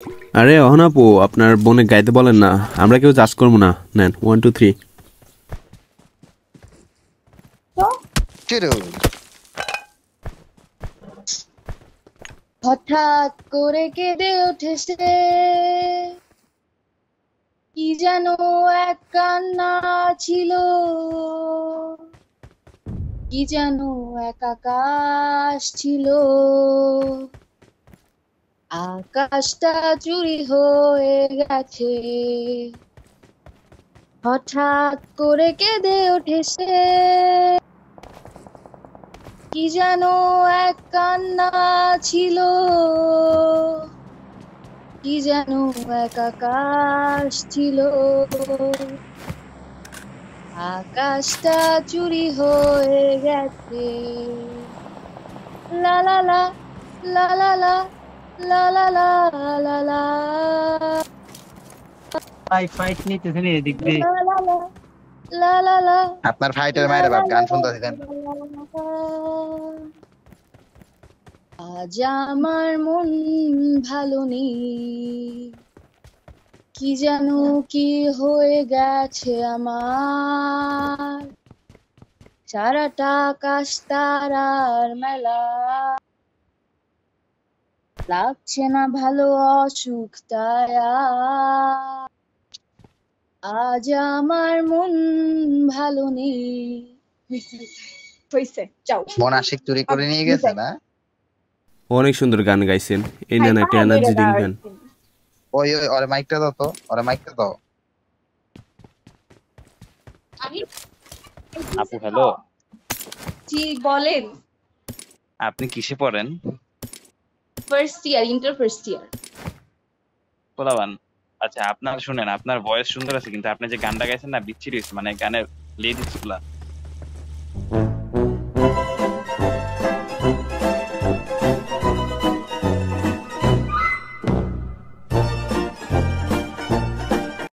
আরে অহনাপু, আপনার বোনে গাইতে বলেন না, আমরা কেউ চাষ করবো না। নেন 1 2 3। শুরু। হঠাৎ করে কেঁদে ওঠে সে, কি যেন এক কান্না ছিল, কি যেন এক আকাশ ছিল, আকাশটা চুরি হয়ে গেছে। হঠাৎ করে কেঁদে ওঠে সে, কি যেন এক কান্না ছিল, কি যেন এক আকাশ ছিল, আকাশটা চুরি হয়ে গেছে। লা লা লা লা লা লা লা লা লা লা লা ফাইট নিতেছেন এদিক দিয়ে। লা লা লা লা লা লা আপনার ফাইটার লা মায়ের লা বাপ গান শুনতেছিলেন। লা। আজ আমার মন ভালো নেই, কি যেন কি হয়ে গেছে আমার, সারাটা আকাশ তারার মেলা, লাগছে না ভালো অসুখটায় আর। আজ আমার মন ভালো নেই। হইছে যাও। মন আশিক চুরি করে নিয়ে গেছে না? অনেক সুন্দর গান গাইছেন। এই নেন একটা এনার্জি ড্রিঙ্ক নেন। ওই ওই ওরে মাইকটা দাও তো, ওরে মাইকটা দাও। আপু হ্যালো, জি বলেন। আপনি কিসে পড়েন? First year, inter first year. পোলাবান। আচ্ছা আপনার শুনেন, আপনার ভয়েস সুন্দর আছে কিন্তু আপনি যে গানটা গাইছেন না বিচ্ছিরি হয়েছে, মানে গানের লিরিক্স গুলা